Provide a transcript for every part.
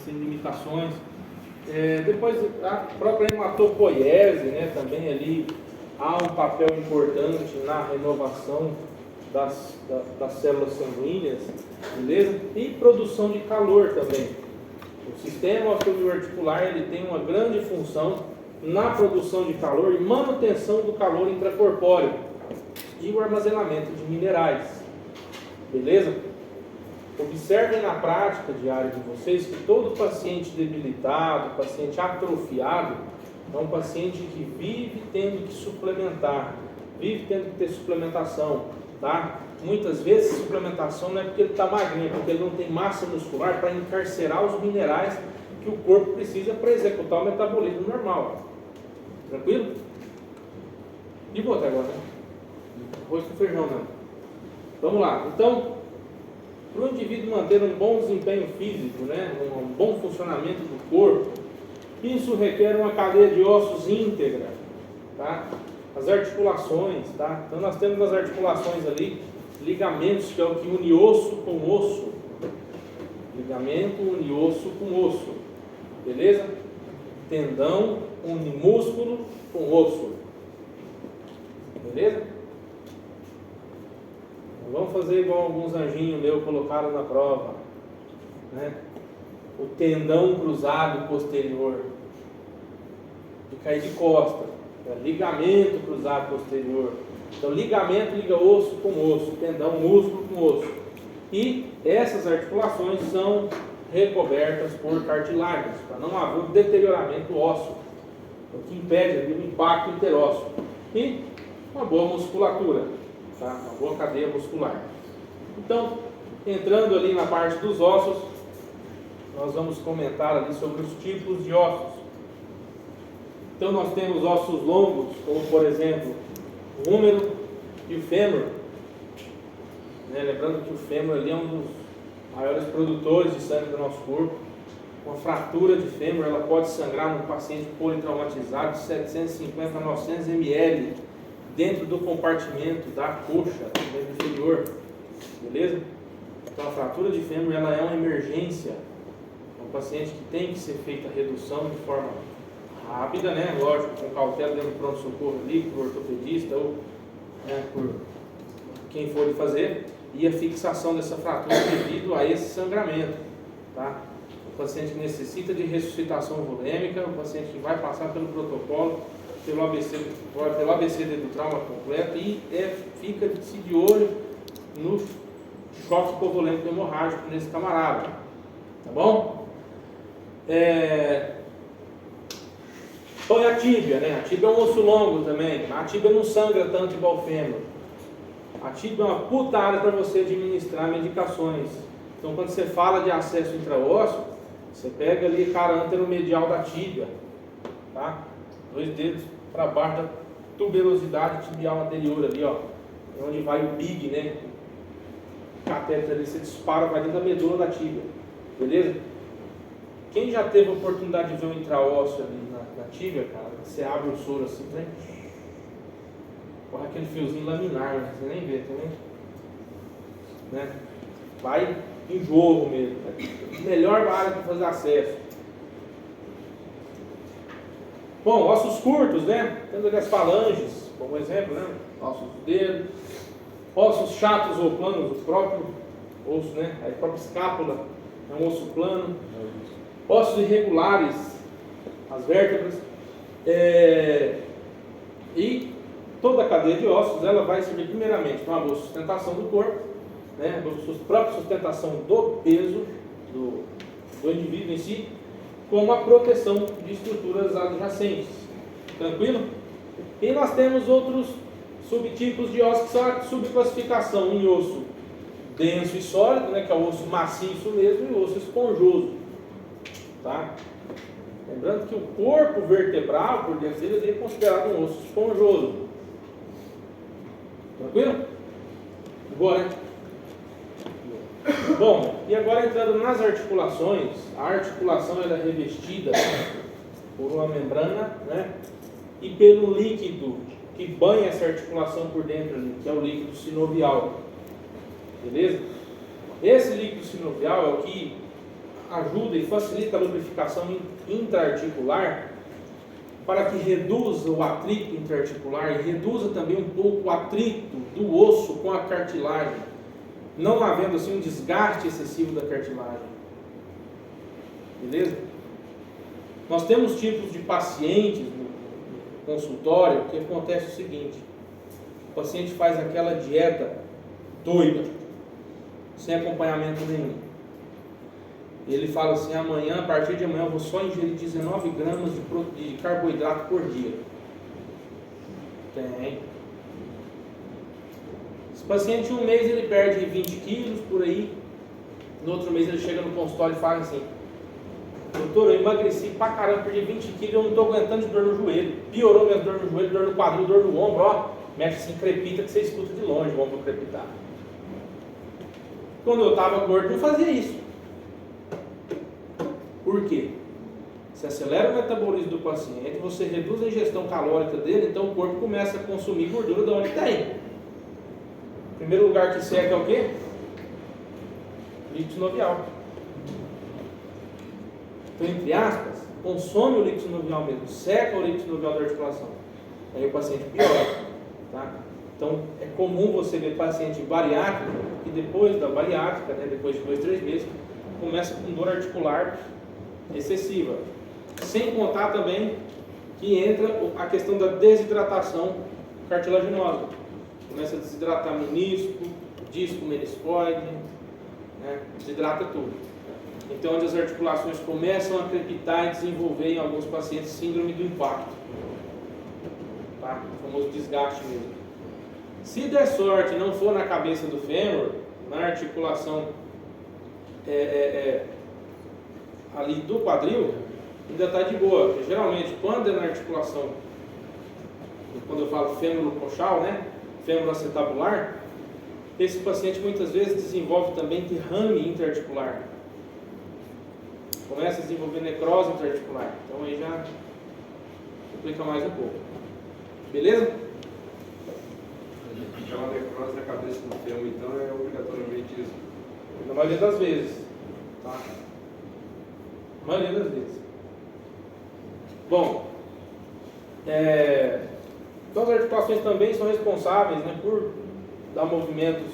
Sem limitações. Depois a própria hematopoiese, né, também ali há um papel importante na renovação das células sanguíneas, beleza? E produção de calor também. O sistema osteoarticular ele tem uma grande função na produção de calor e manutenção do calor intracorpóreo e o armazenamento de minerais, beleza? Observem na prática diária de vocês que todo paciente debilitado, paciente atrofiado, é um paciente que vive tendo que suplementar, vive tendo que ter suplementação, tá? Muitas vezes suplementação não é porque ele está magrinho, é porque ele não tem massa muscular para encarcerar os minerais que o corpo precisa para executar o metabolismo normal. Tranquilo? E vou até agora, né? Arroz com feijão, não. Vamos lá. Então, para o indivíduo manter um bom desempenho físico, né, um bom funcionamento do corpo, isso requer uma cadeia de ossos íntegra, tá? As articulações, tá? Então nós temos nas articulações ali ligamentos, que é o que une osso com osso. Ligamento une osso com osso, beleza? Tendão une músculo com osso, beleza? Vamos fazer igual alguns anjinhos meus colocaram na prova, né? O tendão cruzado posterior, de cair de costa, ligamento cruzado posterior. Então ligamento liga osso com osso, tendão músculo com osso. E essas articulações são recobertas por cartilagens, para não haver um deterioramento ósseo, o que impede ali o impacto interósseo. E uma boa musculatura, tá? Uma boa cadeia muscular. Então, entrando ali na parte dos ossos, nós vamos comentar ali sobre os tipos de ossos. Então nós temos ossos longos, como por exemplo o húmero e o fêmur, né? Lembrando que o fêmur ali é um dos maiores produtores de sangue do nosso corpo. Uma fratura de fêmur ela pode sangrar num paciente politraumatizado de 750 a 900 ml dentro do compartimento da coxa, do membro inferior, beleza? Então a fratura de fêmur ela é uma emergência, é um paciente que tem que ser feita a redução de forma rápida, né? Lógico, com cautela dentro do pronto-socorro ali, por ortopedista ou, né, por quem for de fazer, e a fixação dessa fratura devido a esse sangramento, tá? O paciente que necessita de ressuscitação volêmica, o paciente que vai passar pelo protocolo, pelo ABCD do trauma completo e fica-se de olho no choque hipovolêmico hemorrágico nesse camarada, tá bom? Põe a tíbia, né? A tíbia é um osso longo também. A tíbia não sangra tanto igual o fêmur. A tíbia é uma puta área para você administrar medicações. Então, quando você fala de acesso intraósseo, você pega ali cara anteromedial da tíbia, tá? 2 dedos para baixo da tuberosidade tibial anterior ali, ó. É onde vai o big, né? O catéter ali, você dispara, vai dentro da medula da tíbia. Beleza? Quem já teve a oportunidade de ver um intraósseo ali na tíbia, cara, você abre o soro assim, né? Corre aquele fiozinho laminar, né? Você nem vê também, né? Vai em jogo mesmo, né? Melhor área para fazer acesso. Bom, ossos curtos, né? Temos ali as falanges, como exemplo, né? Ossos do dedo, ossos chatos ou planos, o próprio osso, né? A própria escápula é um osso plano. Ossos irregulares, as vértebras, e toda a cadeia de ossos, ela vai servir primeiramente para uma boa sustentação do corpo, né, própria sustentação do peso do indivíduo em si, como a proteção de estruturas adjacentes. Tranquilo? E nós temos outros subtipos de ossos que são a subclassificação em osso denso e sólido, né, que é o osso maciço mesmo, e o osso esponjoso. Tá? Lembrando que o corpo vertebral, por dentro dele, é considerado um osso esponjoso. Tranquilo? Boa, né? Bom, e agora entrando nas articulações, a articulação ela é revestida por uma membrana, né? E pelo líquido que banha essa articulação por dentro, que é o líquido sinovial. Beleza? Esse líquido sinovial é o que ajuda e facilita a lubrificação intraarticular para que reduza o atrito interarticular e reduza também um pouco o atrito do osso com a cartilagem, não havendo assim um desgaste excessivo da cartilagem. Beleza? Nós temos tipos de pacientes no consultório que acontece o seguinte: o paciente faz aquela dieta doida, sem acompanhamento nenhum. Ele fala assim: amanhã, a partir de amanhã, eu vou só ingerir 19 gramas de carboidrato por dia. Tem. Esse paciente, um mês, ele perde 20 quilos por aí. No outro mês, ele chega no consultório e fala assim: doutor, eu emagreci pra caramba, perdi 20 quilos, eu não estou aguentando de dor no joelho. Piorou minha dor no joelho, dor no quadril, dor no ombro, ó. Mexe assim, crepita, que você escuta de longe o ombro crepitar. Quando eu estava gordo, não fazia isso. Por quê? Você acelera o metabolismo do paciente, você reduz a ingestão calórica dele, então o corpo começa a consumir gordura de onde tem. O primeiro lugar que seca é o quê? Líquido sinovial. Então, entre aspas, consome o líquido sinovial mesmo, seca o líquido sinovial da articulação. Aí o paciente piora. Tá? Então, é comum você ver paciente bariátrico que depois da bariátrica, né, depois de 2, 3 meses, começa com dor articular excessiva. Sem contar também que entra a questão da desidratação cartilaginosa. Começa a desidratar menisco, disco meniscoide, né? Desidrata tudo. Então, onde as articulações começam a crepitar e desenvolver em alguns pacientes síndrome do impacto. Tá? O famoso desgaste mesmo. Se der sorte, não for na cabeça do fêmur, na articulação ali do quadril, ainda está de boa. Porque, geralmente, quando é na articulação, quando eu falo fêmur coxal, né, fêmur acetabular, esse paciente muitas vezes desenvolve também derrame interarticular. Começa a desenvolver necrose interarticular. Então aí já complica mais um pouco. Beleza? Aquela necrose na cabeça do fêmur, então, é obrigatoriamente isso? Na maioria das vezes. Tá? Na maioria das vezes. Bom, então as articulações também são responsáveis, né, por dar movimentos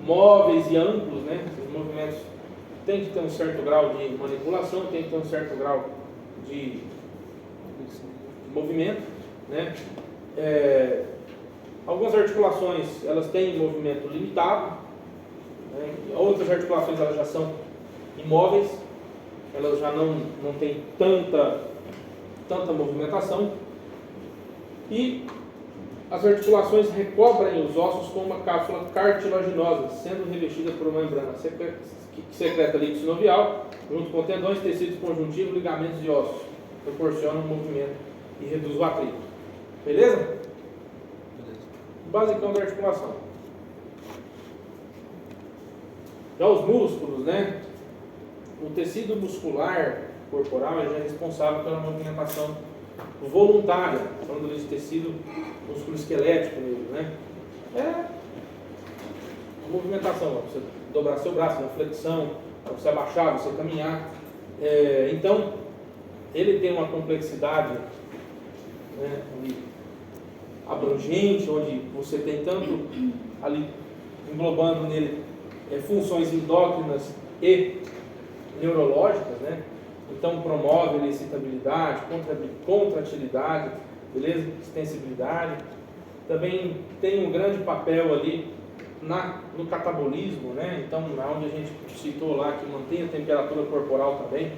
móveis e amplos, né? Os movimentos têm que ter um certo grau de manipulação, tem que ter um certo grau de movimento, né? Algumas articulações elas têm movimento limitado, né? Outras articulações elas já são imóveis, elas já não têm tanta movimentação, e as articulações recobrem os ossos com uma cápsula cartilaginosa, sendo revestida por uma membrana que secreta líquido sinovial, junto com tendões, tecidos conjuntivos, ligamentos e ossos, proporciona um movimento e reduz o atrito. Beleza? Beleza. Basicão da articulação. Já os músculos, né? O tecido muscular corporal já é responsável pela movimentação voluntária, falando de tecido musculoesquelético mesmo, né? A movimentação, você dobrar seu braço, uma flexão, você abaixar, você caminhar. Então, ele tem uma complexidade, né, abrangente, onde você tem tanto ali englobando nele funções endócrinas e neurológicas, né? Então promove a excitabilidade, contratilidade, beleza? Extensibilidade. Também tem um grande papel ali no catabolismo, né? Então, onde a gente citou lá que mantém a temperatura corporal também,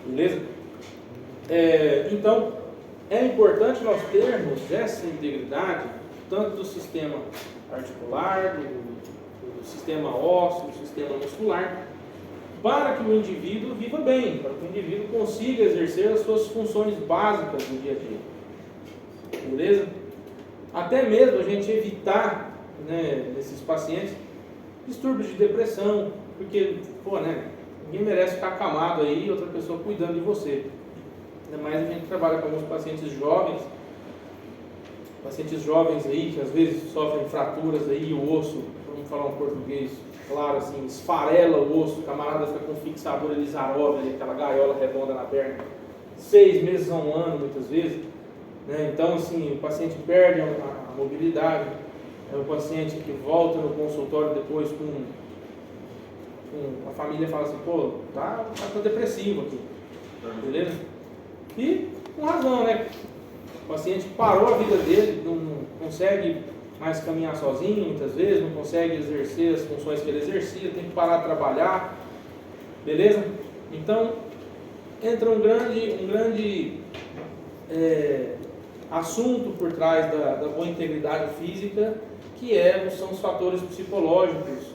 beleza? Então, é importante nós termos essa integridade, tanto do sistema articular, do sistema ósseo, do sistema muscular, para que o indivíduo viva bem, para que o indivíduo consiga exercer as suas funções básicas no dia a dia. Beleza? Até mesmo a gente evitar, né, nesses pacientes, distúrbios de depressão, porque, ninguém merece ficar acamado aí e outra pessoa cuidando de você. Ainda mais a gente trabalha com alguns pacientes jovens aí que às vezes sofrem fraturas aí, o osso, vamos falar um português claro, assim, esfarela o osso, o camarada fica com fixador Elisarov, aquela gaiola redonda na perna, 6 meses a 1 ano, muitas vezes, né? Então, assim, o paciente perde a mobilidade, é o paciente que volta no consultório depois a família fala assim, pô, tá depressivo aqui, beleza? E com razão, né? O paciente parou a vida dele, não consegue mais caminhar sozinho, muitas vezes, não consegue exercer as funções que ele exercia, tem que parar de trabalhar, beleza? Então, entra um grande assunto por trás da boa integridade física, que são os fatores psicológicos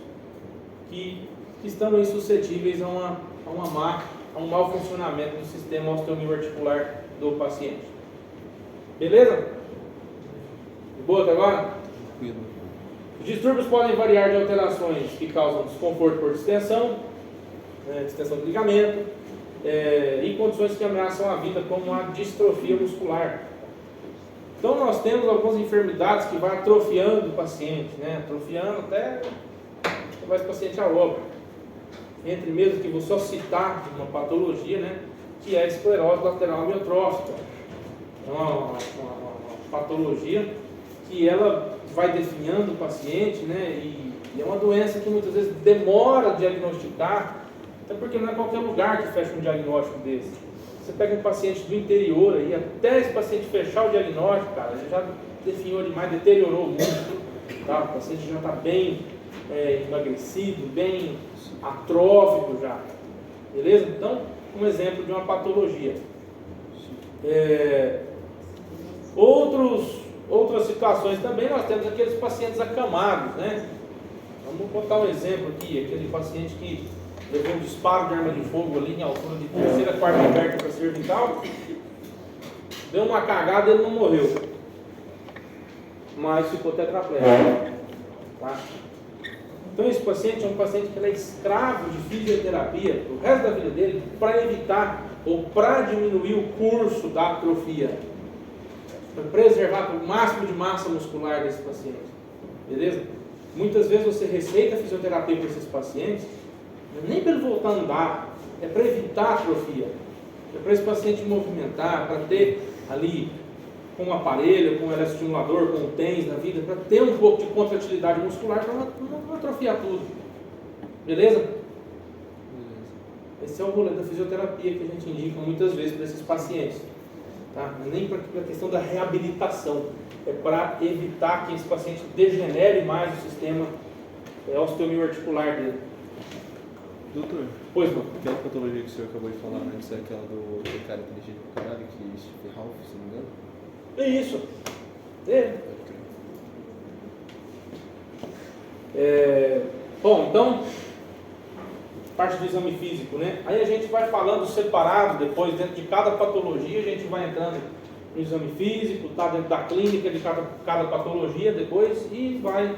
que estão aí suscetíveis a um mau funcionamento do sistema osteomioarticular do paciente. Beleza? De boa até agora? Os distúrbios podem variar de alterações que causam desconforto por distensão, distensão do ligamento, e condições que ameaçam a vida, como a distrofia muscular. Então nós temos algumas enfermidades que vão atrofiando o paciente, né? Atrofiando até levar esse paciente a óbito. Entre mesmo que vou só citar uma patologia, né? Que é a esclerose lateral amiotrófica. É uma patologia que ela vai definhando o paciente, né? E é uma doença que muitas vezes demora a diagnosticar, até porque não é qualquer lugar que fecha um diagnóstico desse. Você pega um paciente do interior aí, até esse paciente fechar o diagnóstico, cara, ele já definhou demais, deteriorou muito, tá? O paciente já está bem emagrecido, bem atrófico já, beleza? Então, um exemplo de uma patologia. Outras situações também, nós temos aqueles pacientes acamados, né? Vamos botar um exemplo aqui, aquele paciente que levou um disparo de arma de fogo ali em altura de 3ª, 4ª vértebra cervical, deu uma cagada e ele não morreu, mas ficou tetraplégico, tá? Então esse paciente é um paciente que ele é escravo de fisioterapia o resto da vida dele para evitar ou para diminuir o curso da atrofia, para preservar o máximo de massa muscular desse paciente, beleza? Muitas vezes você receita fisioterapia para esses pacientes, nem para ele voltar a andar, é para evitar a atrofia, é para esse paciente movimentar, para ter ali com um aparelho, com um eletroestimulador, com um TENS na vida, para ter um pouco de contratilidade muscular, para não atrofiar tudo, beleza? Esse é o rolê da fisioterapia que a gente indica muitas vezes para esses pacientes, tá? Nem para a questão da reabilitação, é para evitar que esse paciente degenere mais o sistema osteomioarticular dele. Doutor, pois não. Aquela patologia que o senhor acabou de falar antes é aquela do cara inteligente do caralho, que Stephen Ralph, se não me engano? É isso. Bom, então, parte do exame físico, né? Aí a gente vai falando separado, depois dentro de cada patologia, a gente vai entrando no exame físico, tá dentro da clínica de cada patologia depois e vai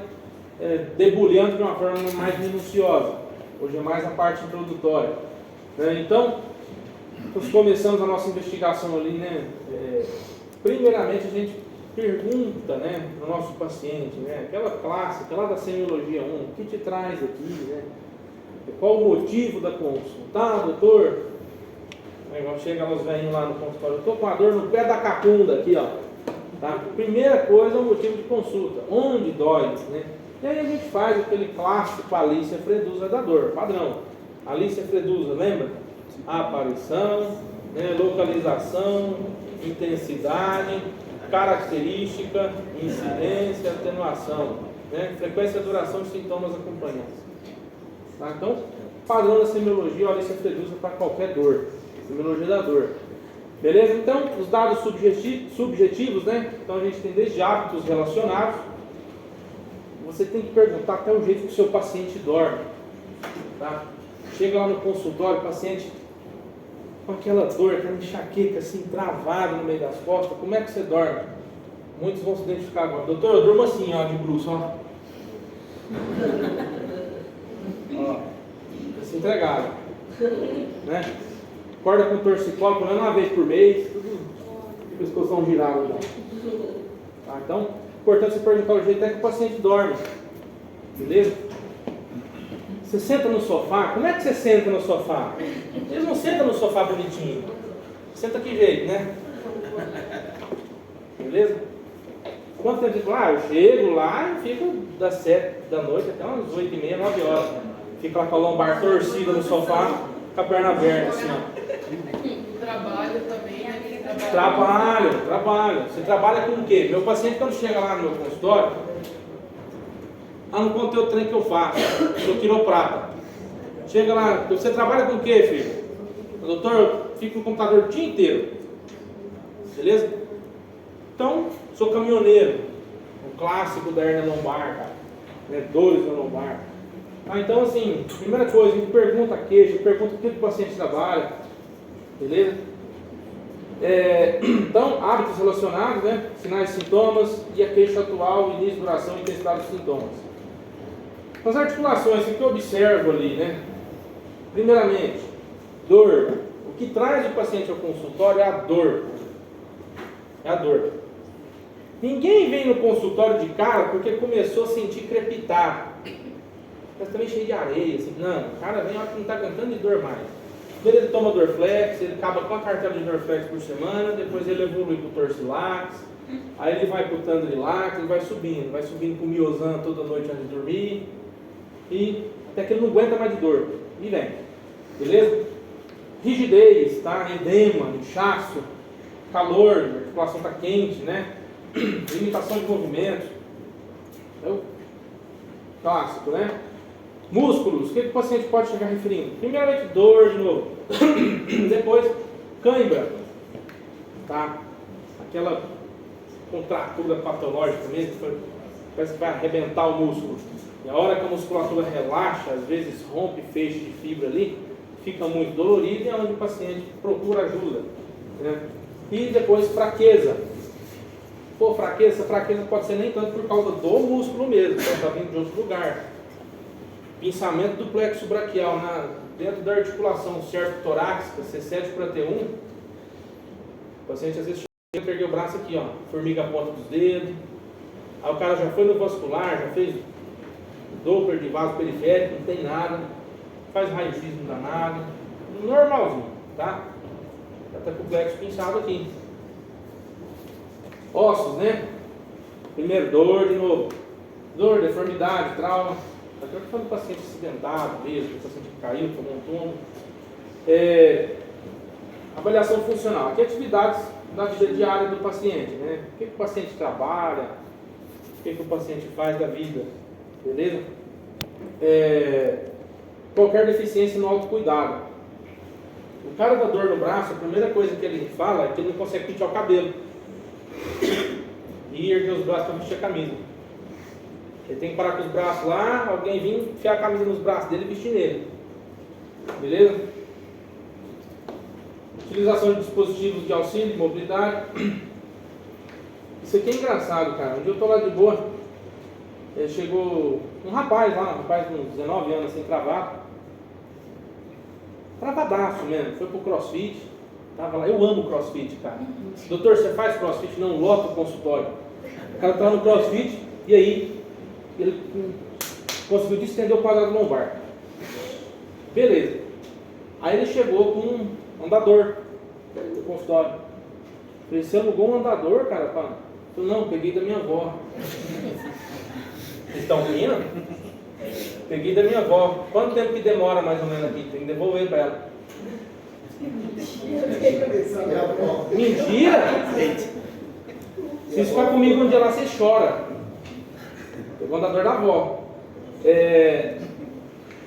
debulhando de uma forma mais minuciosa. Hoje é mais a parte introdutória, né? Então, nós começamos a nossa investigação ali, né? Primeiramente a gente pergunta, né, para o nosso paciente, né, aquela clássica lá da semiologia 1, o que te traz aqui, né? Qual o motivo da consulta? Ah, doutor, aí chega os velhinhos lá no consultório, eu estou com a dor no pé da cacunda aqui, ó. Tá? Primeira coisa é o motivo de consulta, onde dói, né? E aí a gente faz aquele clássico Alicia Fredusa da dor, padrão. Alicia Fredusa, lembra? Aparição, né, localização, intensidade, característica, incidência, atenuação, né, frequência e duração de sintomas acompanhantes. Tá? Então, padrão da semiologia, Alicia Fredusa para qualquer dor, semiologia da dor. Beleza? Então, os dados subjetivos, né? Então a gente tem desde hábitos relacionados. Você tem que perguntar até o jeito que o seu paciente dorme, tá? Chega lá no consultório, o paciente com aquela dor, aquela enxaqueca assim, travada no meio das costas, como é que você dorme? Muitos vão se identificar agora. Doutor, eu durmo assim, ó, de bruxo, ó. Ó, se entregaram, né? Acorda com torcicolo, pelo menos uma vez por mês, tudo pescoção girado já. Tá? Então, importante você perguntar o jeito é que o paciente dorme, beleza? Você senta no sofá, como é que você senta no sofá? Eles não sentam no sofá bonitinho. Senta que jeito, né? Beleza? Quanto tempo você fala? Eu chego lá e fico das 7 da noite até umas 8h30, 9 horas. Fico lá com a lombar torcida no sofá, com a perna aberta, assim, ó. Trabalho também, né? Trabalho. Você trabalha com o quê? Meu paciente, quando chega lá no meu consultório, não contei o trem que eu faço. Eu sou quiroprata. Chega lá, você trabalha com o quê, filho? Doutor, eu fico no computador o dia inteiro. Beleza? Então, sou caminhoneiro. O clássico da hernia lombar, cara. Né? Dores na lombar. Então, assim, primeira coisa, a gente pergunta a queixa, pergunta o que o paciente trabalha. Beleza? Então, hábitos relacionados, né? Sinais e sintomas e a queixa atual, início, duração e intensidade dos sintomas. As articulações, o que eu observo ali, né? Primeiramente, dor. O que traz o paciente ao consultório é a dor. É a dor. Ninguém vem no consultório de cara porque começou a sentir crepitar. Mas também cheio de areia, assim. Não, o cara vem, olha que não está cantando de dor mais. Primeiro ele toma Dorflex, ele acaba com a cartela de Dorflex por semana, depois ele evolui para o Torcilax, aí ele vai para o Tandrilax, ele vai subindo com o Miozan toda noite antes de dormir, e até que ele não aguenta mais de dor, e vem, beleza? Rigidez, tá? Edema, inchaço, calor, a articulação está quente, né? Limitação de movimentos, é o clássico, né? Músculos, o que o paciente pode chegar referindo? Primeiramente, dor de novo. Depois, cãibra. Tá? Aquela contratura patológica mesmo, parece que vai arrebentar o músculo. E a hora que a musculatura relaxa, às vezes rompe feixe de fibra ali, fica muito dolorido e é onde o paciente procura ajuda. Né? E depois, fraqueza. Pô, fraqueza pode ser nem tanto por causa do músculo mesmo, pode estar vindo de outro lugar. Pinçamento do plexo braquial dentro da articulação cervicotorácica, C7 para T1. O paciente às vezes chega a erguer o braço aqui, ó, formiga a ponta dos dedos. Aí o cara já foi no vascular, já fez Doppler de vaso periférico, não tem nada. Faz raio-x, não dá nada. Normalzinho, tá? Já está com o plexo pinçado aqui. Ossos, né? Primeiro, dor de novo. Dor, deformidade, trauma. Até que foi um paciente acidentado mesmo, um paciente que caiu, tomou um tombo. Avaliação funcional. Aqui atividades da vida diária do paciente, né? O que o paciente trabalha, o que o paciente faz da vida, beleza? Qualquer deficiência no autocuidado. O cara da dor no braço, a primeira coisa que ele fala é que ele não consegue pentear o cabelo e erguer os braços para vestir a camisa. Ele tem que parar com os braços lá, alguém vir enfiar a camisa nos braços dele e vestir nele. Beleza? Utilização de dispositivos de auxílio, de mobilidade. Isso aqui é engraçado, cara. Um dia eu estou lá de boa, chegou um rapaz lá, um rapaz de uns 19 anos, assim, travadaço mesmo, foi pro CrossFit, tava lá, eu amo CrossFit, cara. Doutor, você faz CrossFit? Não, lota o consultório. O cara tava no CrossFit, e aí ele conseguiu distender o quadrado lombar. Beleza. Aí ele chegou com um andador no consultório. Falei, você alugou um andador, cara? Falei, não, peguei da minha avó. Vocês estão rindo? Peguei da minha avó. Quanto tempo que demora mais ou menos aqui? Tem que devolver para ela. Mentira! Se isso for comigo um dia lá, você chora. Pegou o andador da avó.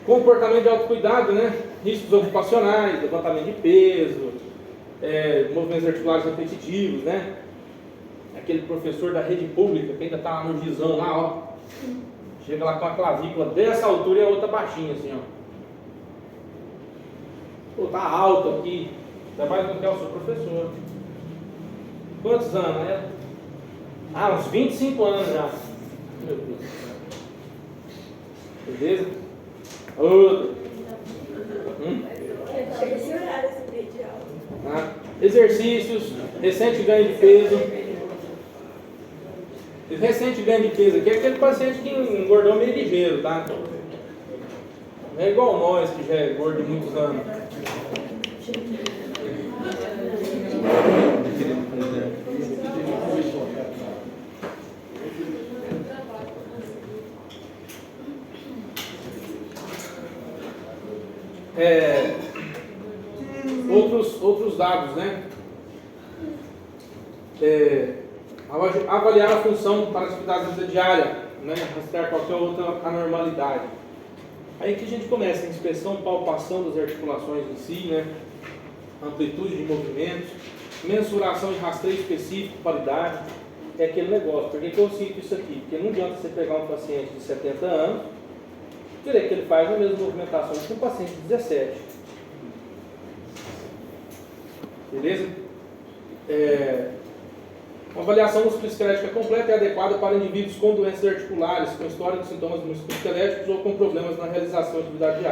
Comportamento de autocuidado, né? Riscos ocupacionais, levantamento de peso, movimentos articulares repetitivos, né? Aquele professor da rede pública que ainda está lá no gizão lá, ó. Chega lá com a clavícula dessa altura e a outra baixinha, assim, ó. Pô, tá alto aqui. Trabalha com quem? Eu sou professor. Quantos anos, né? Uns 25 anos já. Meu Deus. Beleza? Outro. Exercícios, recente ganho de peso. Recente ganho de peso aqui é aquele paciente que engordou meio ligeiro, tá? É igual nós, que já é gordo de muitos anos. Outros dados, né? Avaliar a função para atividades da vida diária, né? Rastrear qualquer outra anormalidade. Aí que a gente começa a inspeção, palpação das articulações em si, né? Amplitude de movimentos, mensuração de rastreio específico, qualidade. É aquele negócio. Por que eu cito isso aqui? Porque não adianta você pegar um paciente de 70 anos e querer que ele faça a mesma movimentação que um paciente de 17. Beleza? Uma avaliação musculoesquelética completa e adequada para indivíduos com doenças articulares, com história de sintomas musculoesqueléticos ou com problemas na realização de atividade diária.